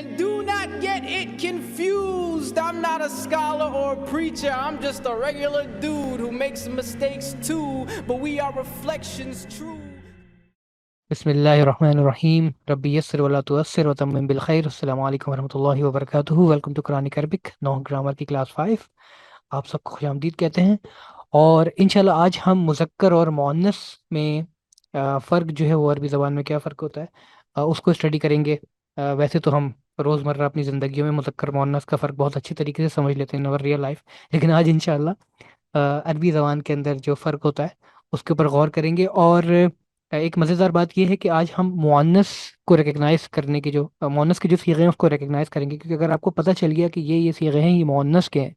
And do not get it confused. I'm not a scholar or a preacher. I'm just a regular dude who makes mistakes too. But we are reflections true. بسم اللہ الرحمن الرحیم ربی یسر ولا تعسر وتمم بالخیر السلام علیکم ورحمۃ اللہ وبرکاتہ welcome to Quranic Arabic no grammar کی کلاس 5 آپ سب کو خوش آمدید کہتے ہیں اور انشاءاللہ آج ہم مذکر اور مؤنث میں فرق جو ہے وہ عربی زبان میں کیا فرق ہوتا ہے اس کو اسٹڈی کریں گے ویسے تو ہم روزمرہ اپنی زندگیوں میں مذکر مؤنث کا فرق بہت اچھی طریقے سے سمجھ لیتے ہیں ان اور ریئل لائف لیکن آج انشاءاللہ عربی زبان کے اندر جو فرق ہوتا ہے اس کے اوپر غور کریں گے اور ایک مزیدار بات یہ ہے کہ آج ہم مؤنث کو ریکگنائز کرنے کے جو مؤنث کے جو صیغے ہیں اس کو ریکگنائز کریں گے کیونکہ اگر آپ کو پتہ چل گیا کہ یہ صیغے ہیں یہ مؤنث کے ہیں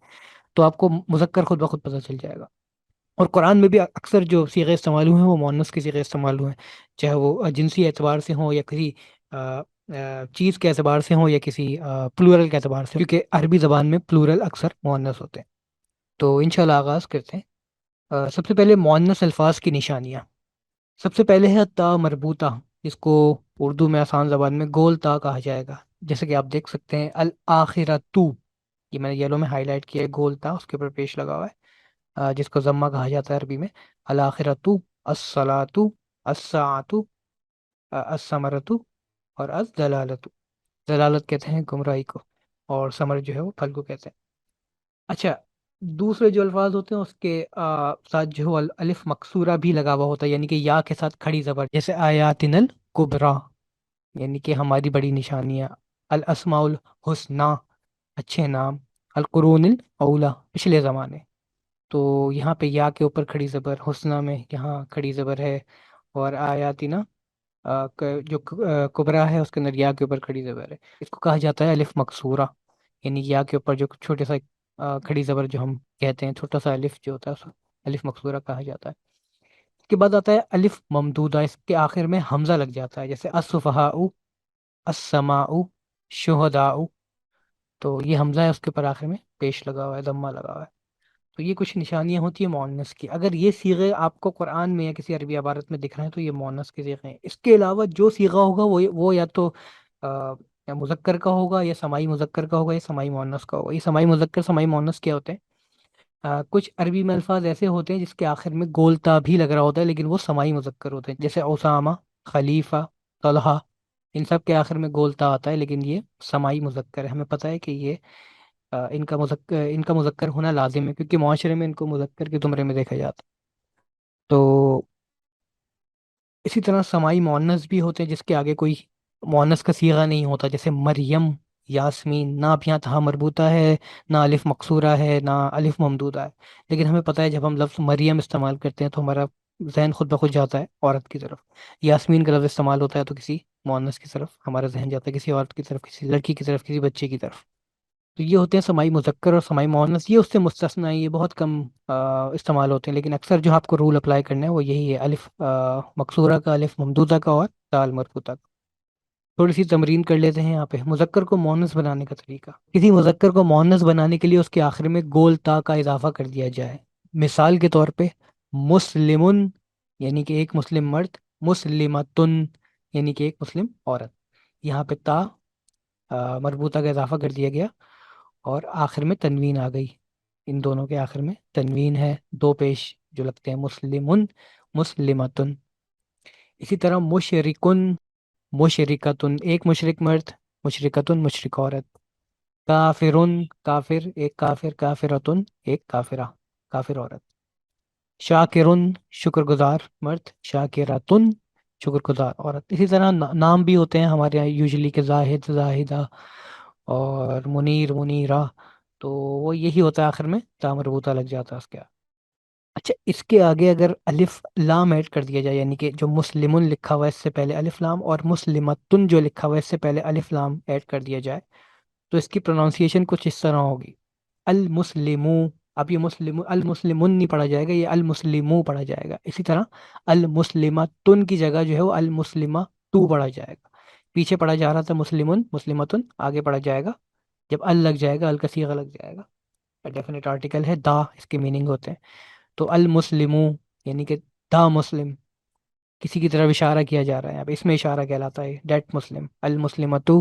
تو آپ کو مذکر خود بخود پتہ چل جائے گا اور قرآن میں بھی اکثر جو صیغے استعمال ہوئے ہیں وہ مؤنث کے صیغے استعمال ہوئے ہیں چاہے وہ جنسی اعتبار سے ہوں یا کسی چیز کے اعتبار سے ہوں یا کسی پلورل کے اعتبار سے کیونکہ عربی زبان میں پلورل اکثر مؤنث ہوتے ہیں تو انشاءاللہ آغاز کرتے ہیں سب سے پہلے مؤنث الفاظ کی نشانیاں سب سے پہلے ہے تا مربوطہ جس کو اردو میں آسان زبان میں گول تا کہا جائے گا جیسے کہ آپ دیکھ سکتے ہیں الآخرتو یہ میں نے یلو میں ہائی لائٹ کیا ہے گول تا اس کے اوپر پیش لگا ہوا ہے جس کو ضمہ کہا جاتا ہے عربی میں الآخرتو الصلاۃ الساعۃ الثمرۃ اور الضلالۃ ضلالت کہتے ہیں گمراہی کو اور ثمر جو ہے وہ پھل کو کہتے ہیں اچھا دوسرے جو الفاظ ہوتے ہیں اس کے ساتھ جو الف مکسورہ بھی لگا ہوا ہوتا ہے یعنی کہ یا کے ساتھ کھڑی زبر جیسے آیاتن الکبریٰ یعنی کہ ہماری بڑی نشانیاں الاسماء الحسنی اچھے نام القرون الاولیٰ پچھلے زمانے تو یہاں پہ یا کے اوپر کھڑی زبر حسنہ میں یہاں کھڑی زبر ہے اور آیاتنا جو کبرا ہے اس کے اندر یا کے اوپر کھڑی زبر ہے اس کو کہا جاتا ہے الف مکسورہ یعنی یا کے اوپر جو چھوٹے سا کھڑی زبر جو ہم کہتے ہیں چھوٹا سا الف جو ہوتا ہے اس الف مکسورہ کہا جاتا ہے اس کے بعد آتا ہے الف ممدودہ اس کے آخر میں حمزہ لگ جاتا ہے جیسے السفہاء السماء شہداء تو یہ حمزہ ہے اس کے اوپر آخر میں پیش لگا ہوا ہے ضمہ لگا ہوا ہے تو یہ کچھ نشانیاں ہوتی ہیں مؤنث کی اگر یہ صیغے آپ کو قرآن میں یا کسی عربی عبارت میں دکھ رہے ہیں تو یہ مؤنث کے صیغے ہیں اس کے علاوہ جو صیغہ ہوگا وہ یا تو یا مذکر کا ہوگا یا سماعی مذکر کا ہوگا یا سماعی مؤنث کا ہوگا یہ سماعی مذکر سماعی مؤنث کیا ہوتے ہیں کچھ عربی میں الفاظ ایسے ہوتے ہیں جس کے آخر میں گول تا بھی لگ رہا ہوتا ہے لیکن وہ سماعی مذکر ہوتے ہیں جیسے اسامہ خلیفہ طلحہ ان سب کے آخر میں گول تا آتا ہے لیکن یہ سماعی مذکر ہے ہمیں پتہ ہے کہ یہ ان کا مذکر ہونا لازم ہے کیونکہ معاشرے میں ان کو مذکر کے زمرے میں دیکھا جاتا ہے تو اسی طرح سماعی مؤنث بھی ہوتے ہیں جس کے آگے کوئی مؤنث کا صیغہ نہیں ہوتا جیسے مریم یاسمین نہ اب یہاں تہا مربوطہ ہے نہ الف مقصورہ ہے نہ الف ممدودہ ہے لیکن ہمیں پتہ ہے جب ہم لفظ مریم استعمال کرتے ہیں تو ہمارا ذہن خود بخود جاتا ہے عورت کی طرف یاسمین کا لفظ استعمال ہوتا ہے تو کسی مؤنث کی طرف ہمارا ذہن جاتا ہے کسی عورت کی طرف کسی لڑکی کی طرف کسی بچے کی طرف تو یہ ہوتے ہیں سماعی مذکر اور سماعی مؤنث یہ اس سے مستثنا ہے یہ بہت کم استعمال ہوتے ہیں لیکن اکثر جو آپ کو رول اپلائی کرنا ہے وہ یہی ہے الف مقصورہ کا الف ممدودہ کا اور تال مربوطہ کا تھوڑی سی تمرین کر لیتے ہیں یہاں پہ مذکر کو مؤنث بنانے کا طریقہ کسی مذکر کو مؤنث بنانے کے لیے اس کے آخر میں گول تا کا اضافہ کر دیا جائے مثال کے طور پہ مسلمن یعنی کہ ایک مسلم مرد مسلمتن یعنی کہ ایک مسلم عورت یہاں پہ تا مربوطہ کا اضافہ کر دیا گیا اور آخر میں تنوین آ گئی ان دونوں کے آخر میں تنوین ہے دو پیش جو لگتے ہیں مسلمن مسلمتن اسی طرح مشرکن مشرکتن ایک مشرک مرد مشرکتن مشرک عورت کافرن کافر ایک کافر کافرتن ایک کافرہ کافر عورت شاکرن شکر گزار مرد شاکرتن شکر گزار عورت اسی طرح نام بھی ہوتے ہیں ہمارے یہاں یوزلی کہ زاہد زاہدہ اور منیر منیرہ تو وہ یہی ہوتا ہے آخر میں تا مربوطہ لگ جاتا ہے اس کے اچھا اس کے آگے اگر الف لام ایڈ کر دیا جائے یعنی کہ جو مسلمن لکھا ہوا ہے اس سے پہلے الف لام اور مسلمتن جو لکھا ہوا ہے اس سے پہلے الف لام ایڈ کر دیا جائے تو اس کی پرونانسیشن کچھ اس طرح ہوگی المسلمو اب یہ مسلم المسلمن نہیں پڑھا جائے گا یہ المسلمو پڑھا جائے گا اسی طرح المسلمتن کی جگہ جو ہے وہ المسلمہ تو پڑھا جائے گا پیچھے پڑھا جا رہا تھا مسلمن مسلمتن آگے پڑھا جائے گا جب ال لگ جائے گا ال کا صیغہ لگ جائے گا ڈیفینیٹ آرٹیکل ہے دا اس کے میننگ ہوتے ہیں تو المسلمو یعنی کہ دا مسلم کسی کی طرف اشارہ کیا جا رہا ہے اب اس میں اشارہ کہلاتا ہے دیٹ مسلم المسلمتو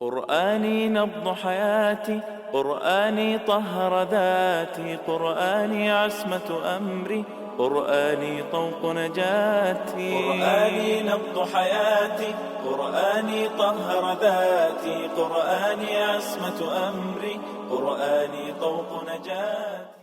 قرآني نبض حياتي، قرآني طهر ذاتي، قرآني عصمة أمري، قرآني طوق نجاتي. قرآني نبض حياتي، قرآني طهر ذاتي، قرآني عصمة أمري، قرآني طوق نجاتي.